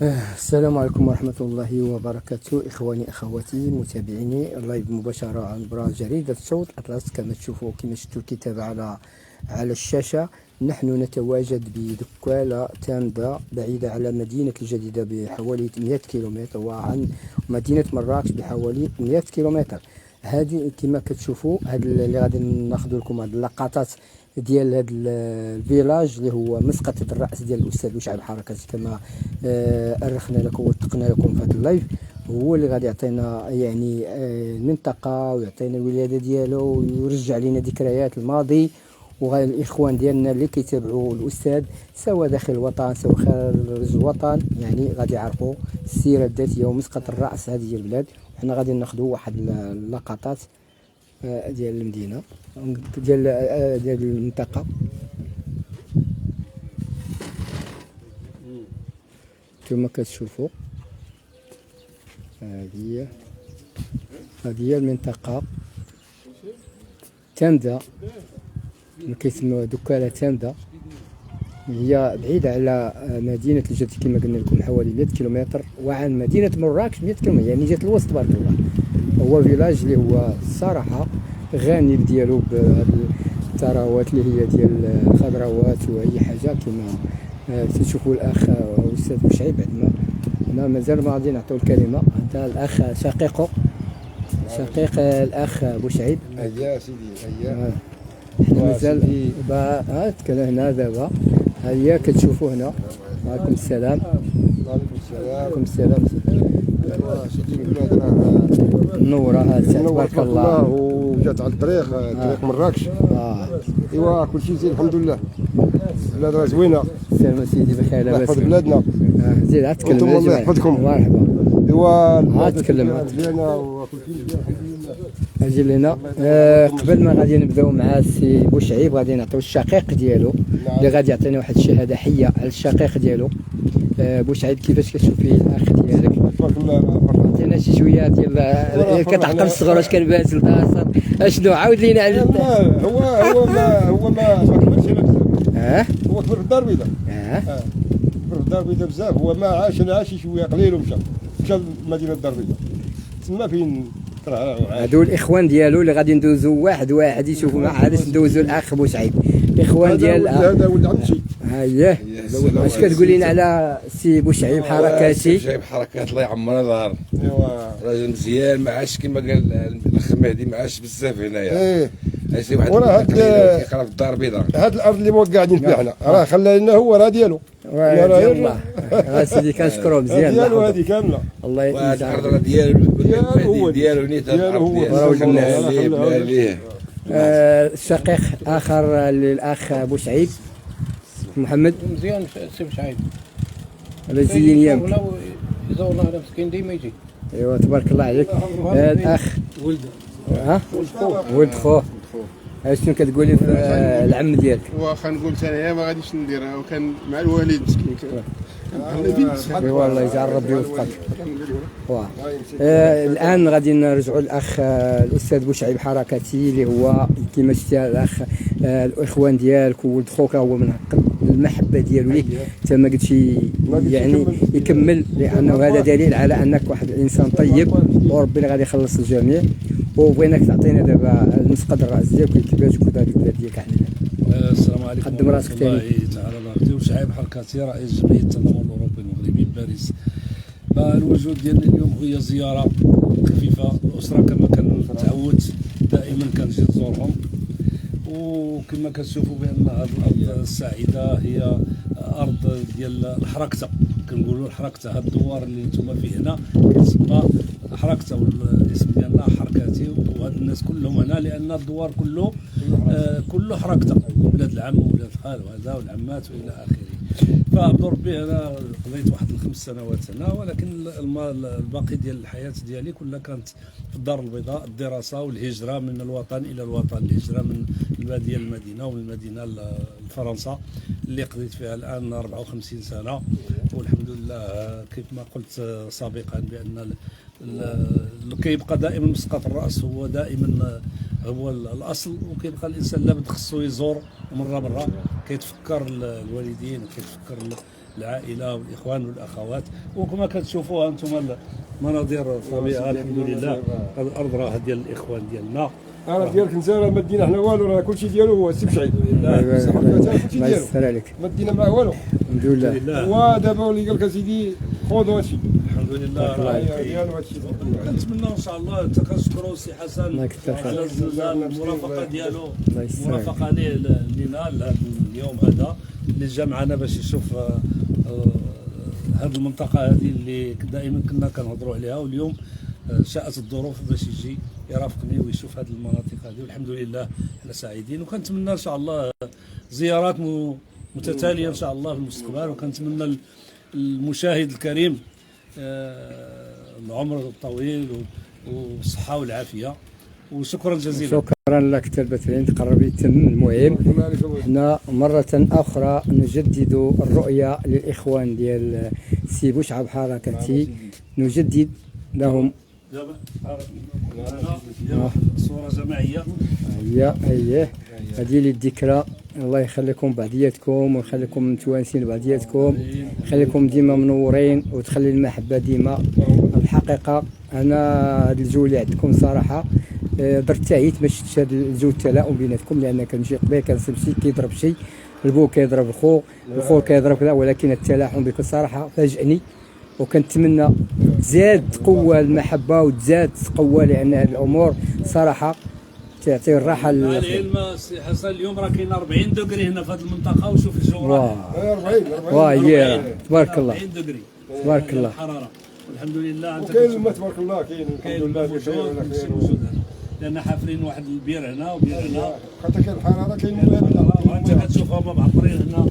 السلام عليكم ورحمة الله وبركاته، إخواني أخواتي متابعيني اللايف مباشرة عبر جريدة صوت أطلس. كما شفتوا الكتابة على الشاشة. نحن نتواجد بدكالة تامدة بعيدة على مدينة الجديدة بحوالي 100 كيلومتر، وعن مدينة مراكش بحوالي 100 كيلومتر. هذه كما كتشوفوا، هذا اللي غادي ناخذ لكم هذه اللقطات ديال هذا الفيلاج اللي هو مسقط الراس ديال الاستاذ بوشعيب حركاتي. كما ارخنا لكم وثقنا لكم في هذا اللايف، هو اللي غادي يعطينا يعني المنطقه ويعطينا الولاده ديالو ويرجع لنا ذكريات الماضي. والاخوان ديالنا اللي كيتابعوا الاستاذ سواء داخل الوطن سواء خارج الوطن، يعني غادي يعرفوا السيره الذاتيه ومسقط الراس هذه البلاد. وحنا غادي ناخذوا واحد اللقطات ديال المدينه ديال المنطقه. كما كتشوفوا هذه هي المنطقه تامده، كيسموها دكاله تامده. هي بعيده على مدينه الجديد كما قلنا لكم حوالي 100 كيلومتر، وعن مدينه مراكش 100 كيلومتر، يعني جات الوسط تبارك الله. هو فيلاج اللي هو الصراحه غني ديالو بالثروات اللي هي ديال الخضروات واي حاجه. كما تشوفوا الاخ الاستاذ بوشعيب، عندنا مازال ما غادي نعطيو الكلمه. هذا الاخ شقيق الاخ بوشعيب. يا سيدي حنا مازال تكلم هنا دابا. ها هي كتشوفوا هنا. وعليكم السلام. وعليكم السلام. سيدي البلاد راه منوره هذه تبارك الله. وجات على الطريق طريق مراكش. ايوا كلشي زين الحمد لله. البلاد راه زوينه. سلام سيدي بخير لاباس. الله يحفظ بلادنا. زيد عاد تكلم. الله يحفظكم. مرحبا. ايوا عاد تكلم. مزيانه وكلشي مزيان الحمد لله. اجي لنا. قبل ما غادي نبداو مع السي بوشعيب غادي نعطيو الشقيق ديالو اللي غادي يعطينا واحد الشهاده حيه على الشقيق ديالو. بوشعيب كيفاش كتشوفي الاخ ديالك؟ تبارك الله. عطينا شي شويه ديال كتعقل الصغر اش كان باز لدار اشنو عاود لينا على هو ما كبرش على بزاف. هو كبر في الدار البيضاء. كبر في الدار البيضاء بزاف. هو ما عاش، انا عاش شويه قليل ومشى لمدينه الدار البيضاء تما فين هادو الاخوان ديالو اللي غادي ندوزو واحد يشوفوا معاه. علاش ندوزو الاخ بوشعيب الاخوان ديال هذا ولد عمتي. ها هي. اش كتقول لنا على السي بوشعيب حركاتي؟ بوشعيب حركات الله يعمر دار. ايوا راجل مزيان، ما عاش كما قال الاخ مهدي، ما عاش بزاف هنايا. عايش واحد كيقرا في الدار البيضاء. هاد الارض اللي قاعدين فيها حنا راه خلى لنا هو راه ديالو. يلاه سيدي كنشكروه مزيان. ديالو هذه كامله. الله هاد يجزاه. الارض راه ديالو ديالو نيت. ديالو هو. بلا ليه. الشقيق اخر للاخ بوشعيب محمد. مزيان سي بوشعيب. الله يزين يامك. ولا يزورنا هذا مسكين ديما يجي. ايوا تبارك الله عليك. الاخ ولده. ولد خوه. شنو كتقولي في العم ديالك؟ واخا نقول انايا ما غاديش نديرها، وكان مع الوالد مسكين ايوا الله يجعل ربي يوفقك. الان غادي نرجعوا للاخ الاستاذ بوشعيب حركاتي اللي هو كما شفتي الاخ الاخوان ديالك وولد خوك هو من حق المحبه ديالو ليك. انت ما قلتش يعني يكمل، لانه هذا دليل على انك واحد الانسان طيب وربي اللي غادي يخلص الجميع. وبغيناك تعطينا دابا المسقط الراس ديالك كيفاش كنت هذه البلاد ديالك عندنا. السلام عليكم. قدم راسك ثاني. الله تعالى بارك. بوشعيب حركاتي رئيس جمعيه التضامن الاوروبي المغربي بباريس. الوجود ديالنا اليوم هي زياره خفيفه. الاسره كما كنتعود دائما كنجي نزورهم، وكما كتشوفوا بان هذه الارض السعيده هي ارض ديال الحركته. كنقولوا الحركته. هاد الدوار اللي نتوما فيه هنا كيتسمى حركته، والاسم ديالنا حركاتي. وهاد الناس كلهم هنا لان الدوار كله حركته، ولاد العم وولاد الخال وهذا والعمات والى اخره. فعبد ربي انا قضيت واحد 5 سنوات هنا، ولكن الباقي ديال الحياه ديالي كلها كانت في الدار البيضاء. الدراسه والهجره من الوطن الى الوطن، الهجره من ديال المدينه ومن المدينه لفرنسا اللي قضيت فيها الان 54 سنه. والحمد لله كيف ما قلت سابقا بان كيبقى دائما مسقط الراس هو دائما هو الاصل، وكيبقى الانسان لابد خصو يزور مره كيتفكر الوالدين وكيتفكر العائله والاخوان والاخوات. وكما كتشوفوها انتم مناظر الطبيعه الحمد لله. هذه الارض راه ديال الاخوان ديالنا. ديالك انت راه ما دينا حنا والو، راه كلشي ديالو هو السي بشعيب. الله يستر عليك. ما دينا معاه والو الحمد لله. ودابا اللي قال لك اسيدي خذوا هادشي الحمد لله. ديالو هادشي. كنتمنى ان شاء الله كنشكروا السي حسن على المرافقه ديالو، المرافقه لينا لهذا اليوم هذا اللي جا معنا باش يشوف هذه المنطقه هذه اللي دائما كنا كنهضروا عليها، واليوم شاءت الظروف باش يجي يرافقني ويشوف هذه المناطق هذه، والحمد لله احنا سعيدين. وكنتمنى ان شاء الله زيارات متتاليه ان شاء الله في المستقبل. وكنتمنى المشاهد الكريم العمر الطويل والصحه والعافيه. وشكرا جزيلا. شكرا لك تلبتين تقرب يتم. المهم حنا مرة أخرى نجدد الرؤية للإخوان ديال سي بوشعب حركتي، نجدد لهم صورة جماعية. هي هذه للذكرى. الله يخليكم بعضياتكم ويخليكم متوانسين بعضياتكم، يخليكم ديما منورين وتخلي المحبة ديما. الحقيقة أنا هاد الجو اللي عندكم صراحة برتعيت ما شفتش هذا الجو التلاؤم بيناتكم، لان كنمشي قبيل كنسب شي كيضرب شي، البو كيضرب الخو كيضرب كذا، ولكن التلاحم بكل صراحه فاجئني. وكنتمنى تزاد قوه المحبه وتزاد قوه، لان هذه الامور صراحه تعطي الراحه العلم. سي حسن اليوم راه كاين 40 دوغري هنا في هذه المنطقه، وشوف الجو راه 40 تبارك الله 40 دوغري تبارك الله. الحراره الحمد لله. وكاين الماء تبارك الله، كاين موجود هنا، لان حافرين واحد البير هنا وبير هنا، حتى كاين الحراره كاين الماء. وانت كتشوف هما معمرين هنا،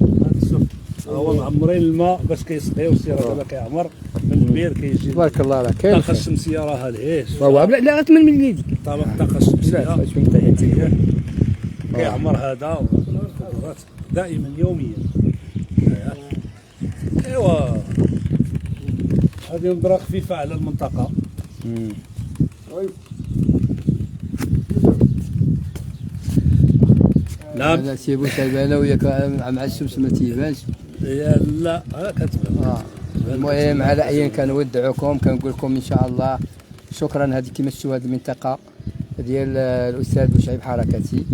شوف هو معمرين الماء باش كيسقيو. السير دابا كيعمر من البير كيجي تبارك الله. راه كاين الطاقه الشمسيه راه هذه لا غتمن من يدي الطاقه الشمسيه كيعمر هذا دائما يوميا. ايوا هذه نظره خفيفه على المنطقه. نعم. انا سي بوشعب انا وياك مع الشمس ما تيبانش. لا كتبان. المهم على ايا كنودعوكم، كنقول لكم ان شاء الله شكرا. هذه كما شفتوا هذه المنطقه ديال الاستاذ بوشعب حركتي،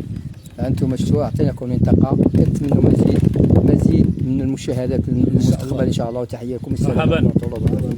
انتم شفتوا عطيناكم منطقه. كنتمنوا مزيد من المشاهدات في المستقبل ان شاء الله. وتحيه لكم. السلام عليكم ورحمه الله وبركاته.